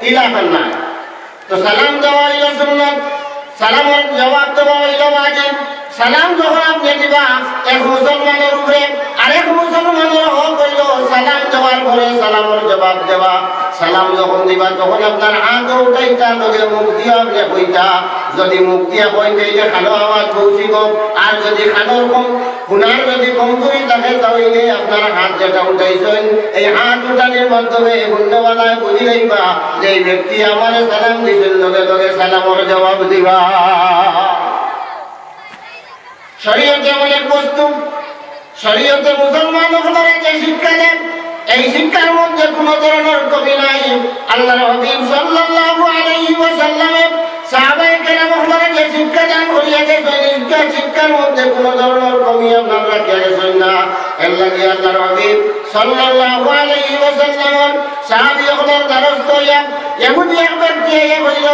ইলাকার নাই। তো সালাম দেওয়া হইল সুন্নাত, সালামের জবাব দেওয়া হইল ওয়াজিব। সালাম যখন আপনি দিবা এক মুসলমানের উপরে আরেক মুসলমানের হক হইল সালাম দেওয়ার পরে সালামের জবাব দেওয়া। সালাম যখন দিবা তখন আপনার হাত উঠাইতা, লগে মুখ দিয়া আপনি কইতা। যদি মুখ দিয়া কইতে যে খানো আওয়াজ পৌঁছিব, আর যদি খানোর কম খুনার যদি কমজোরি থাকে তাহলে আপনার হাত যেটা উঠাইছেন এই হাত উঠানোর মাধ্যমে ধন্যবাদায় বুঝি লইবা যে এই ব্যক্তি আমার সালাম দিছেন, লগে লগে সালামের জবাব দিবা। শরীয়তে অনেক বস্তু, শরীয়তে মুসলমান হলে যে শিক্ষা দেন এই শিক্ষার মধ্যে কোনো ধরনের কমি নাই। আল্লাহর হাবিব সাল্লাল্লাহু আলাইহি ওয়াসাল্লামের সাহাবায়ে কেরাম হলে যে শিক্ষা দান করিয়া গেছেন শিক্ষার মধ্যে কোনো ধরনের কমি আপনারা রাখিয়া গেছেন না। এর লাগে আল্লাহর হাবিব সাল্লাল্লাহু আলাইহি ওয়াসাল্লামের সাহাবী হলের দ্বারস্থ হইয়া ইহুদি এক ব্যক্তি এসে বলল,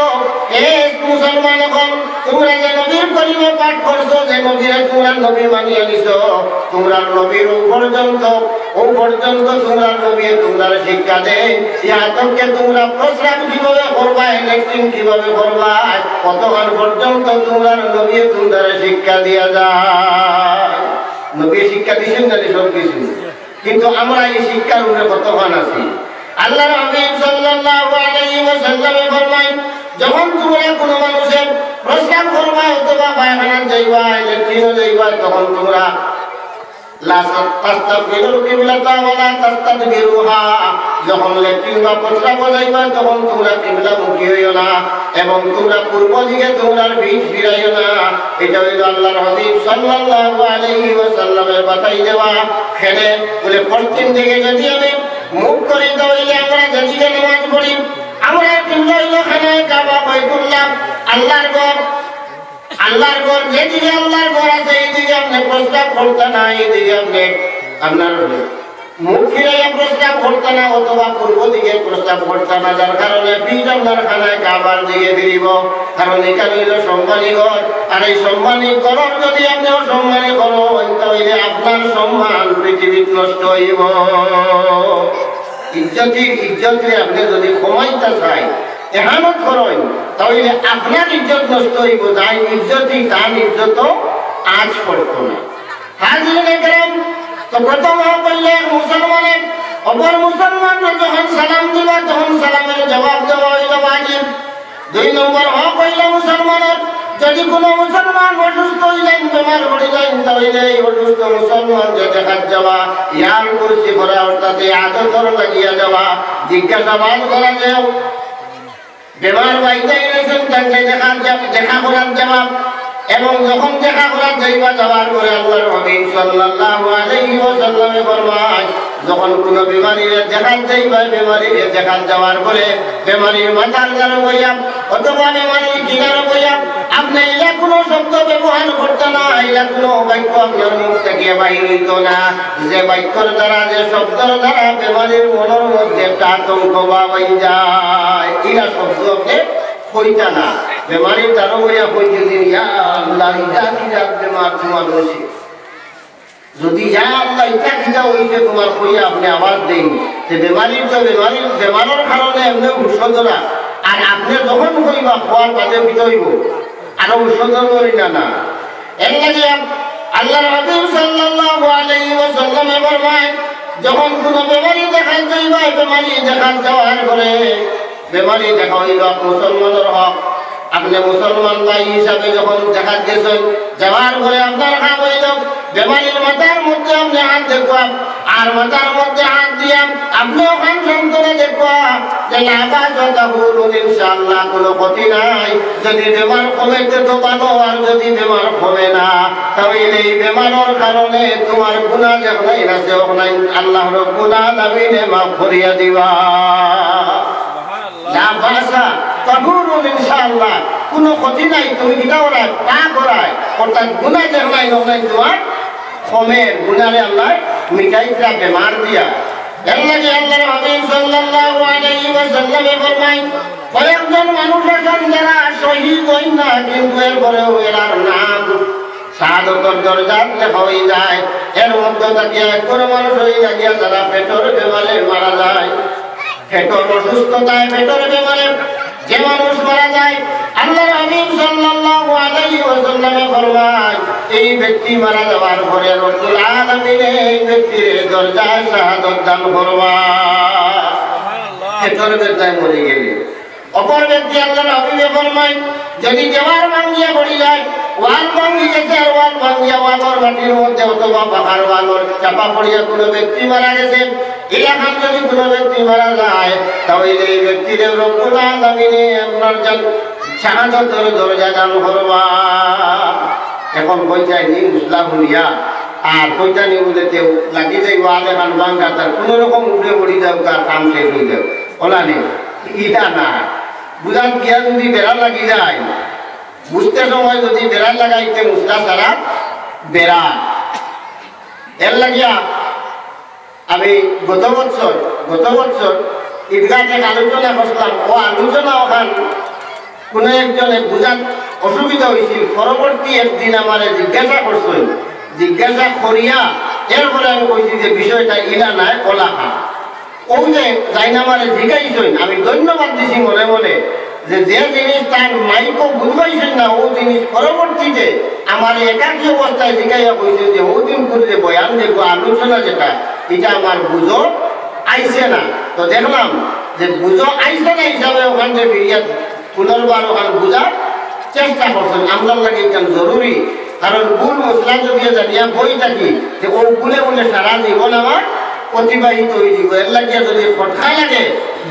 হে মুসলমানগণ, তোমরা যে নবীর কলিমা পাঠ করছো, যে নবীরে তোমরা নবী মানিয়ে নিছো, তোমরা নবীর ও পর্যন্ত তোমরা নবী তোমরা শিক্ষা দেয় ইয়াতকে তোমরা প্রস্রাব কিভাবে করবা, ইলেকট্রিন কিভাবে করবা, কতক্ষণ পর্যন্ত তোমরা নবী তোমরা শিক্ষা দিয়া যায়। নবী শিক্ষা দিয়েছেন না সব কিছু, কিন্তু আমরা এই শিক্ষার উপরে কতক্ষণ আছি। আল্লাহর হাবিব সাল্লাল্লাহু আলাইহি ওয়াসাল্লাম ফরমায়, যখন তোমরা কোনো মানুষের প্রস্রাব করবা অথবা পায়খানা যাইবা, ইলেকট্রিনে যাইবা, তখন তোমরা যখন লেট্রিন বা প্রস্রাব যাইবা তখন তোমরা কিবলামুখী হইও না এবং তোমরা পূর্ব দিকে তোমরা পিঠ ফিরাইও না। এটা হইল আল্লাহর হাবিব সাল্লাল্লাহু আলাইহি ওয়াসাল্লামের বাতাই দেওয়া। খেলে বলে পশ্চিম দিকে যদি আমি মুখ করি তাহলে আমরা যেদিকে নামাজ পড়ি আমরা কিবলা হইল খানায় কাবা, বাইতুল্লাহ, আল্লাহর ঘর। আল্লাহর ঘর যেদিকে আল্লাহর ঘর আছে এইদিকে আপনি প্রস্তাব করতে না, এইদিকে আপনি আপনার মুখ ফিরাইয়া প্রস্তাব করতে না অথবা পূর্ব দিকে প্রস্তাব করতে না, যার কারণে পিঠ আপনার খানায় কাবার দিকে ফিরিব। কারণ এখানে হইল সম্মানী ঘর, আর এই সম্মানী ঘর যদি আপনি অসম্মানী করেন তাহলে আপনার সম্মান পৃথিবীতে নষ্ট হইব। ইজ্জতে আপনি যদি কমাইতে চাই এহানত করেন তাহলে আপনার ইজ্জত নষ্ট হইব, যাই ইজ্জতই তার ইজ্জত আজ করতো না। হাজির করেন তো প্রথম বললে মুসলমানের অপর মুসলমানরা যখন সালাম দিবা তখন সালামের জবাব দেওয়া হইল ওয়াজিব। 2 নম্বর হক হইল মুসলমানের, যদি কোনো মুসলমান অসুস্থ হইলেন, বেমার পড়ে যায় তাহলে এই অসুস্থ মুসলমানকে দেখার যাওয়া, ইয়ার কুরসি করা অর্থাৎ আদর লাগিয়া যাওয়া, জিজ্ঞাসাবাদ করা যাও, বেমার বাইতে এনেছেন তাকে দেখা করার জবাব। এবং যখন দেখা করার যাওয়ার পরে আল্লাহর হাবিব সাল্লাল্লাহু আলাইহি ওয়াসাল্লাম ফরমায়, যখন কোনো বেমারির দেখার যাইবা, বেমারির দেখার যাওয়ার পরে বেমারির মাথার দ্বারা বইয়া অথবা বেমারির কিনারে বইয়া আপনি এলা কোনো শব্দ ব্যবহার করতে না, এলা কোনো বাক্য আপনার মুখ থেকে বাইর হইত না, যে বাক্যর দ্বারা যে শব্দের দ্বারা বেমারির মনের মধ্যে একটা আতঙ্ক বাবাই যায়, এলা শব্দ আপনি কইতা না। বেমারির দ্বারা বইয়া কইতে দিন ইয়া আল্লাহ ইটা কিরা বেমার তোমার হয়েছে, যদি ইয়া আল্লাহ ইটা কিরা হইছে তোমার কইয়া আপনি আওয়াজ দেন যে বেমারির তো বেমারের কারণে এমনি ঔষধরা, আর আপনি যখন কইবা খোয়ার বাদে বিতইব আর ঔষধ করি না। এর লাগে আল্লাহর হাবিব সাল্লাল্লাহু আলাইহি ওয়াসাল্লাম ফরমায়, যখন কোনো বেমারি দেখা যাইবা, বেমারি দেখা যাওয়ার পরে বেমারি দেখা হইল মুসলমানের হক। আপনি মুসলমান ভাই হিসাবে যখন দেখা গেছেন, যাওয়ার পরে আপনার কাম হইল বেমারির মাথার মধ্যে আপনি হাত দেখবা, আর মাথার মধ্যে হাত দিয়া আপনি ওখান সন্তানে দেখবা যে ইনশাআল্লাহ কোনো ক্ষতি নাই। যদি বেমার কমেতে তো ভালো, আর যদি বেমার কমে না তাহলে এই বেমারের কারণে তোমার গুনাহ যেখানে আছে ওখানে আল্লাহ রাব্বুল আলামিনে মাফ করিয়া দিবা। ইনশাআল্লাহ কোনো ক্ষতি নাই, তুমি কিনা ওরাই তা করায় অর্থাৎ গুনাহ যেখানে ওখানে তোমার কমের গুনাহে আল্লাহ মিটাই দিলা বেমার দিয়া। এর লাগে আল্লাহর হাবিব সাল্লাল্লাহু আলাইহি ওয়াসাল্লাম ফরমায়, কয়েকজন মানুষ আছেন যারা শহীদ হই না, কিন্তু এরপরেও এর নাম শাহাদাতের দরজাত লেখা হয়ে যায়। এর মধ্যে থেকে এক করে মানুষ হয়ে গিয়া যারা পেটের বেমারে মারা যায়। পেটর অসুস্থতায় পেটর বেমারে যে মানুষ মারা যায় আল্লাহর হাবিব সাল্লাল্লাহু আলাইহি ওয়াসাল্লামে ফরমায় এই ব্যক্তি মারা যাওয়ার পরে রব্বুল আলামিন এই ব্যক্তির দরজায় শাহাদাত দান করবা পেটর ব্যথায় মরে গেলে অপর ব্যক্তি আল্লাহর হাবিবে ফরমায় যদি দেওয়ার ভাঙ্গিয়া পড়ে যায় ওয়াল ভাঙ্গি গেছে আর ওয়াল ভাঙ্গিয়া ওয়ালর মাটির মধ্যে অথবা পাহাড় ওয়ালর চাপা পড়িয়া কোনো ব্যক্তি মারা গেছে এলাকার যদি কোনো ব্যক্তি মারা যায় তাহলে এই ব্যক্তির রব্বুল আলামিন আপনার শাহাদাতের দরজা দান করবা এখন কইতাই নি মুসলা হইয়া আর কইতা নি বলেতে লাগি যাই ওয়াল এখন ভাঙ্গা তার কোনো রকম উঠে পড়ি যাও তার কাম শেষ হয়ে যাও ওলা নেই ইটা না বুঝান গিয়া যদি বেড়া লাগি যায় বুঝতে সময় যদি বেড়া লাগাইতে মুসলা ছাড়া বেড়া এর লাগিয়া আমি গত বছর ঈদগাহে আলোচনা করলাম ও আলোচনা ওখান কোনো একজনে বুঝার অসুবিধা হয়েছিল পরবর্তী একদিন আমার জিজ্ঞাসা করিয়া এরপরে আমি কইছি যে বিষয়টা ইলা নাই ওলাখা ও যে যাই না আমার জিজ্ঞাসেন আমি ধন্যবাদ দিছি মনে মনে যে জিনিস তার মাইকও বুঝবাইছেন না ও জিনিস পরবর্তীতে আমার একাকী অবস্থায় জিজ্ঞাসা কইছে যে ও দিন করে বয়ান দেখবো আলোচনা যেটা এটা আমার বুঝো আইছে না তো দেখলাম যে বুঝো আইছে না হিসাবে ওখান থেকে ফিরিয়া পুনর্বার ওখানে বুঝার চেষ্টা করছেন আমরা লাগে কেন জরুরি কারণ ভুল মশলা যদি জানিয়া বই থাকি যে ও ভুলে বলে সারা জীবন আমার অতিবাহিত হয়ে যাব এর লাগিয়া যদি কথা লাগে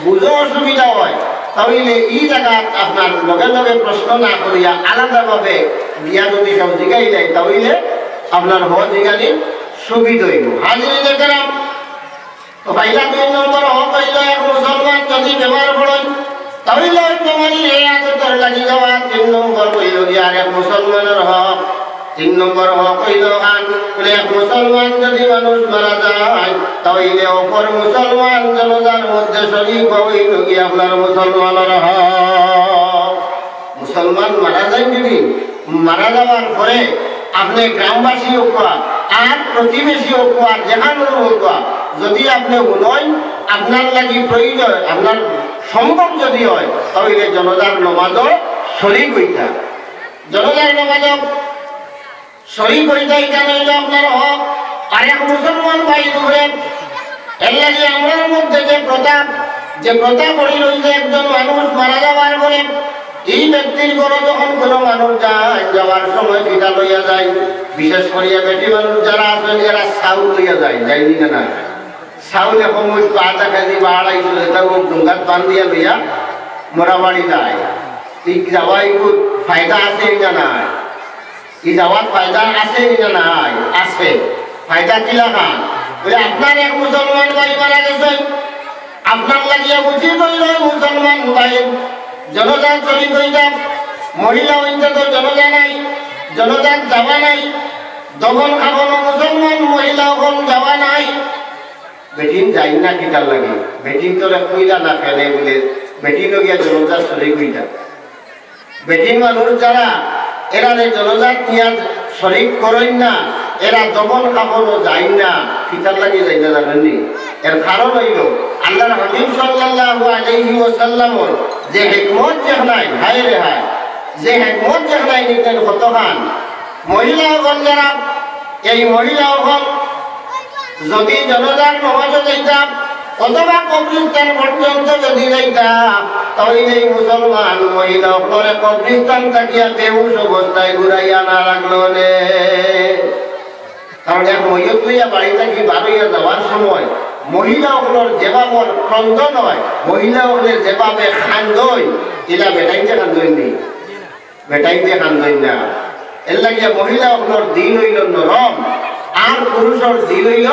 বুঝো অসুবিধা হয় তাহলে এই জায়গা আপনার লগে লগে প্রশ্ন না করিয়া আলাদাভাবে গিয়া যদি সব জিগাই দেয় তাহলে আপনার হওয়া জিগানি সুবিধা হইব হাজির দেখলাম তো ভাইলা 2 নম্বর হক হইল এক মুসলমান যদি ব্যবহার করেন তাহলে তোমারই এই আদতের লাগি যাওয়া 3 নম্বর হইল আর এক মুসলমানের হক 3 নম্বর হক হইল বলে এক মুসলমান যদি মানুষ মারা যায় তাহলে অপর মুসলমান জনতার মধ্যে শরীক হইল কি আপনার মুসলমানের হক মুসলমান মারা যায় যদি মারা যাওয়ার পরে আপনি গ্রামবাসী হোক আর প্রতিবেশী হোক আর যেখানে হোক যদি আপনি উন্নয়ন আপনার লাগি প্রয়োজন আপনার সম্ভব যদি হয় তাহলে জনতার নমাজও শরীক হইতা জনতার নমাজও শরীক হইতা এখানে হইল আপনার হক আর এক মুসলমান ভাই ধরে এর লাগে আমার মধ্যে যে প্রথা করি রয়েছে একজন মানুষ মারা যাওয়ার পরে এই ব্যক্তির ঘরে যখন কোনো মানুষ যায় যাওয়ার সময় পিতা লইয়া যায় বিশেষ করিয়া বেটি মানুষ যারা আছেন এরা চাউল লইয়া যায় যায়নি না চাউল এখন ওই 5 কেজি বা 250 লিটার ডুঙ্গাত বান্ধিয়া লইয়া মোরাবাড়ি যায় এই যাওয়াই ফায়দা আছে না নাই এই যাওয়ার ফায়দা আছে না নাই আছে ফায়দা কি লাগা বলে আপনার এক মুসলমান ভাই মারা গেছে আপনার লাগিয়া উচিত হইল মুসলমান ভাই জনজাত শরীক হইতা মহিলা হইতে তো জনজা নাই জনজাত যাওয়া নাই দমন খাবনো মুসলমান মহিলা হল যাওয়া নাই বেটিন যাই না কিতার লাগে বেটিন তোরে কইলা না ফেলে বলে বেটিন গিয়া জনজাত শরীক হইতা বেটিন মানুষ যারা এরা জনজাত নিয়ে শরীক করেন না এরা দমন খাবনো যায় না কিতার লাগে যাই না জানেননি এর কারণ হইল আল্লাহর হাবিব সাল্লাল্লাহু আলাইহি ওয়াসাল্লামর যে হিকমত যেখানে হায় রে হায় যে হিকমত যেখানে নিতেন কতখান মহিলাগণ যারা এই মহিলাগণ যদি জনজাত নমাজে যাইতাম অথবা কবরস্থান পর্যন্ত যদি যাইতাম তাহলে এই মুসলমান মহিলাগণে কবরস্থান থাকিয়া বেহুশ অবস্থায় ঘুরাইয়া না রাখলো রে কারণ এক মহিলা লইয়া বাড়ি থাকি বারইয়া যাওয়ার সময় মহিলাগুলোর যেভাবে ক্রন্দন হয় মহিলাগুলোর যেভাবে খান্দই এটা বেটাইতে খান্দই নেই বেটাইতে খান্দই না এর লাগিয়া মহিলাগুলোর দিল হইল নরম আর পুরুষের দিল হইল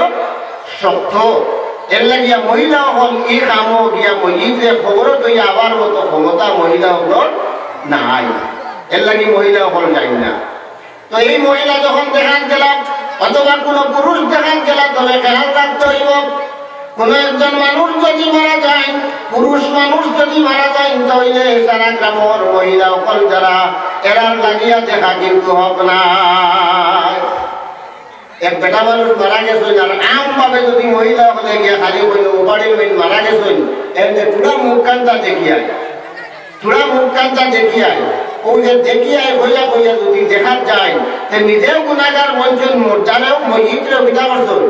শক্ত এর লাগিয়া মহিলা হল এই কাম গিয়া মহিলে খবর তৈরি আবার মতো ক্ষমতা মহিলাগুলোর নাই এর লাগি মহিলা হল যাই না তো এই মহিলা যখন দেখান গেলাম অথবা কোনো পুরুষ দেখান গেলাম তবে খেয়াল রাখতে হইব কোনো একজন মানুষ যদি মারা যায় পুরুষ মানুষ যদি মারা যায় তাহলে সারা গ্রামের মহিলা সকল যারা এরার লাগিয়া দেখা কিন্তু হক না এক বেটা মানুষ মারা গেছেন আর আমভাবে যদি মহিলা হলে গিয়া খালি হইল বাড়ির মেন মারা গেছেন এমনি পুরা মুখ কান্তা দেখিয়ায় ওই যে দেখিয়ায় হইয়া হইয়া যদি দেখা যায় তে নিজেও গুণাগার বলছেন মোটারেও মহিত্রে পিতা করছেন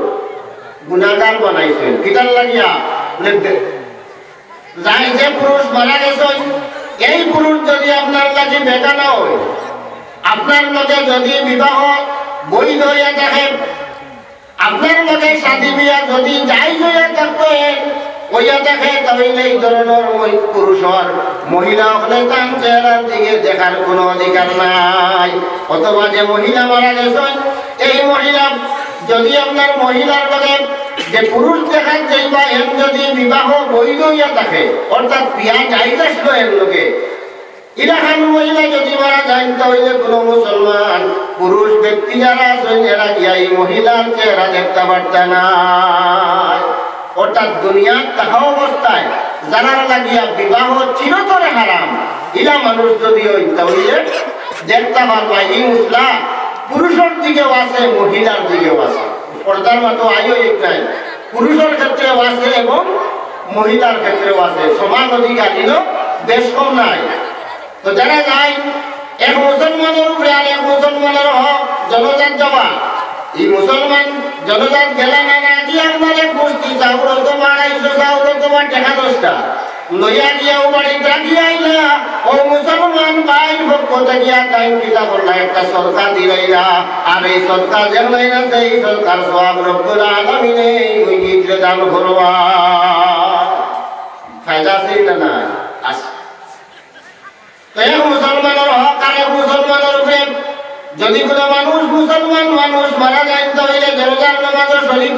গুণাগার বানাইছেন পিতার লাগিয়া যাই যে পুরুষ মারা গেছেন এই পুরুষ যদি আপনার কাছে বেটা না হয় আপনার মধ্যে যদি বিবাহ বৈধ হইয়া থাকে আপনার মধ্যে শাদী বিয়া যদি যাই হইয়া থাকতে হইয়া থাকে তাহলে এই ধরনের পুরুষের মহিলা হলে তার চেহারার দিকে দেখার কোনো অধিকার নাই। অথবা যে মহিলা মারা গেছেন এই মহিলা যদি আপনার মহিলার মধ্যে যে পুরুষ দেখার যাইবা এর যদি বিবাহ বৈধ হইয়া থাকে অর্থাৎ বিয়া যাইতেছিল এর লোকে ইরাহান মহিলা যদি মারা যায় তাহলে কোনো মুসলমান পুরুষ ব্যক্তি যারা আছেন এরা গিয়া এই মহিলার চেহারা দেখতে পারত না। অর্থাৎ দুনিয়ার তাহা অবস্থায় জানার লাগিয়া বিবাহ চিরতরে হারাম ইরা মানুষ যদি হই তাহলে দেখতে পারবা এই মুসলা পুরুষের দিকেও আছে মহিলার দিকেও আছে। পর্দার মতো আয়ও এক নাই, পুরুষের ক্ষেত্রেও আছে এবং মহিলার ক্ষেত্রেও আছে, সমান অধিকার বেশ কম নাই। তো যারা যায় এক মুসলমানের উপরে আর এক মুসলমানের হক জনজাত যাওয়া এই মুসলমান জনজাত গেলা না না দিয়ে আপনার এক গোষ্ঠী চাউল তোমার 250 চাউল তোমার টাকা 10টা লইয়া গিয়াও বাড়ি রাখিয়া আইলা ও মুসলমান ভাই পক্ষ থেকে টাইম পিতা করলা একটা সরকার দিলাইলা আর এই সরকার যেমন আছে এই সরকার সব রব্বুল আলামিনে ওই গিয়ে দান করবা ফায়দা আছে না আছে। এক মুসলমানের হক আর এক মুসলমানের উপরে যদি কোনো মানুষ মুসলমান মানুষ মারা যায় তাহলে জনজার নামাজও শরীক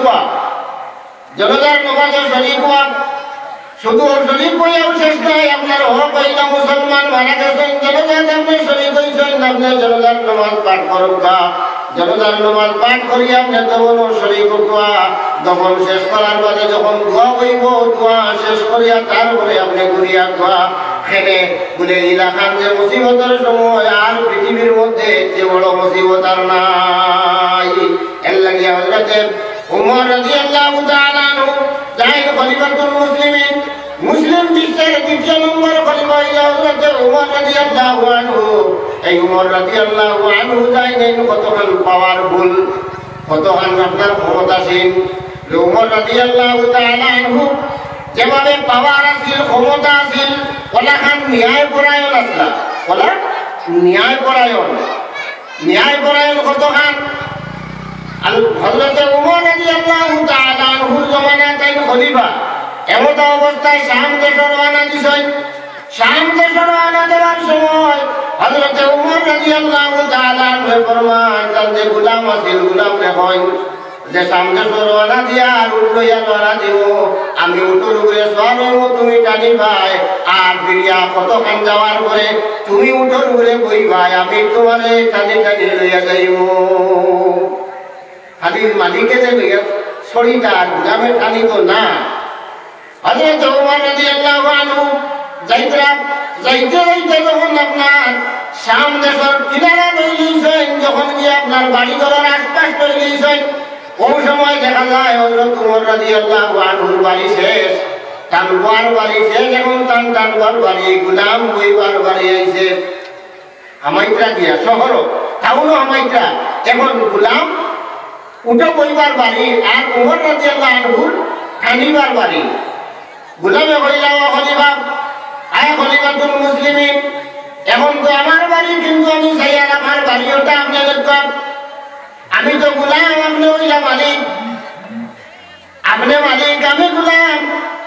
হওয়া শুধু শরীক হইয়াও শেষ নয় আপনার হক হইলা মুসলমান মারা গেছেন জনজাত আপনি শরীক হইছেন আপনি জনজার নামাজ পাঠ করুকা জনজার নামাজ পাঠ করি আপনি তখন শরীক হওয়া তখন শেষ করার বাদে যখন দোয়া হইব দোয়া শেষ করিয়া তারপরে আপনি ঘুরিয়া দোয়া খেলে বলে এলাকার যে মুসিবতের সময় আর পৃথিবীর মধ্যে যে বড় মুসিবত আর নাই। এর লাগিয়া হযরতে উমর রাদিয়াল্লাহু তাআলা আনহু যাই খলিফাতুল মুসলিমিন মুসলিম বিশ্বের দ্বিতীয় নম্বর খলিফা হইল হযরতে উমর রাদিয়াল্লাহু আনহু। এই উমর রাদিয়াল্লাহু আনহু যাই কতখান পাওয়ারফুল কতখান আপনার ক্ষমতাসীন। উমর রাদিয়াল্লাহু তাআলা আনহু যেভাবে পাওয়ার আছিল ক্ষমতা আছিল ওলাখান ন্যায়পরায়ণ আসলা বলা ন্যায়পরায়ণ কতখান হযরতে উমর রাদিয়াল্লাহু তাআলা আনহুর জমানায় তাই খলিফা এমত অবস্থায় শাম দেশে রওনা দিছেন। শাম দেশে রওনা দেওয়ার সময় হযরতে উমর রাদিয়াল্লাহু তাআলা আনহু ফরমান তার যে গোলাম আছিল গোলাম হয় যে সামনে রওনা দিয়া আর উঠলইয়া রওনা দিও আমি উঠোর উপরে সওয়ার হইব তুমি টানি ভাই আর ফিরিয়া কতখান যাওয়ার পরে তুমি উঠোর উপরে বই ভাই আমি তোমারে টানি টানি লইয়া যাইব। খালি মালিকে যে লইয়া ছড়িটা গোলামের টানি তো না। হযরত ওমর রাদিয়াল্লাহু আনহু যাইতে যখন আপনার শাম দেশের কিনারা লইলেছেন যখন গিয়ে আপনার বাড়ি ঘরের আশপাশ লইলেছেন ওই সময় দেখা যায় হযরত ওমর রাদিয়াল্লাহু আনহুর বাড়ি শেষ টানবার বাড়ি শেষ এখন টানবার বাড়ি গোলাম বইবার বাড়ি আইছে হামাইত্রা গিয়া শহর টাউনও হামাইত্রা এখন গোলাম উঠে বইবার বাড়ি আর ওমর রাদিয়াল্লাহু আনহুর টানিবার বাড়ি। গোলামে কইলা ও খলিফা আয় খলিফাতুল মুসলিমিন এখন তো আমার বাড়ি কিন্তু আমি চাই আর আমার বাড়ি ওটা আপনি দেখবেন আমি তো গোলাম আপনি হইলা মালিক আপনি মালিক আমি গোলাম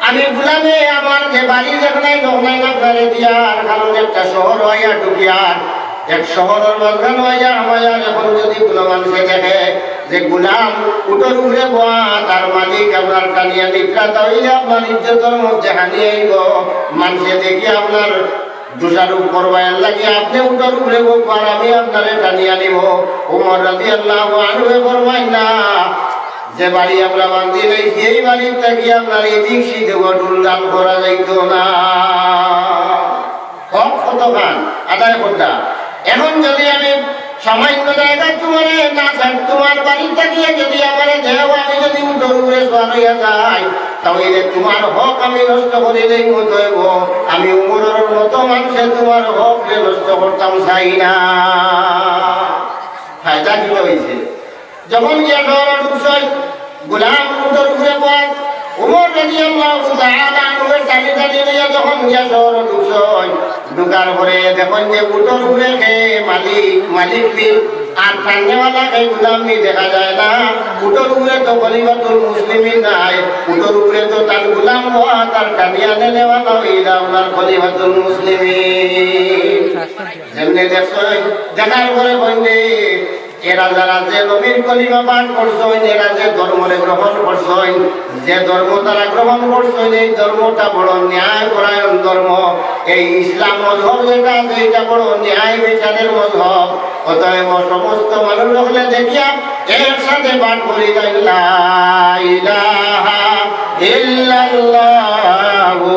আমি গোলামে আমার যে বাড়ি যেখানে নয় আপনারে দিয়ার কারণ একটা শহর হইয়া ঢুকিয়ার এক শহরের মাঝখান হইয়া আমার এখন যদি কোনো মানুষে দেখে যে গোলাম উঠোর উপরে বয়া তার মালিক আপনার টানিয়া নিকরা তাহলে আপনার ইজ্জতের মধ্যে হানি আইব মানুষে দেখি আপনার দোষারোপ করবার লাগে আপনি উঠোর উপরে আর আমি আপনারে টানিয়া নিব। ওমর রাদিয়াল্লাহু আনহু ফরমাই না যে বাড়ি আমরা বান্ধি নেই সেই বাড়ির থেকে আপনার এদিক সিদ্ধ ডুলডাল করা যাইত না। হক কতখান আদায় করতাম। এখন যদি আমি সামান্য জায়গা তোমার না ছাড় তোমার বাড়িতে গিয়ে যদি আমার দেহ আমি যদি উঠোর উপরে সোয়ার হইয়া যাই তাহলে তোমার হক আমি নষ্ট করিলেই মতো হইব। আমি উমরের মতো মানুষে তোমার হক নষ্ট করতাম চাই না। ফায়দা কি হয়েছে? যখন গিয়া শহরে ঢুকছই গোলাম উঠোর উপরে পথ উমর রাদিয়াল্লাহু তাআলা আনহুর টানি টানি নিয়ে যখন গিয়া শহরে ঢুকছই ঢুকার পরে দেখুন যে উঠোর উপরে মালিক বীর আর টান্নেওয়ালা গুলামি দেখা যায় না। উঠোর উপরে তো খলিফাতুল মুসলিমিন নাই, উঠোর উপরে তো তার গুলাম হওয়া তার টানিয়া নেওয়ালা হইলা ওনার খলিফাতুল মুসলিমিন। যেমনি দেখছই দেখার পরে বন্ধে এরা যারা যে নবীর কলিমা পাঠ করছেন, এরা যে ধর্মরে গ্রহণ করছেন, যে ধর্ম তারা গ্রহণ করছেন, এই ধর্মটা বড় ন্যায় পরায়ণ ধর্ম। এই ইসলাম মজহব যেটা আছে এটা বড় ন্যায় বিচারের মজহব। অতএব সমস্ত মানুষ হলে দেখিয়া একসাথে পাঠ করি লা ইলাহা ইল্লাল্লাহু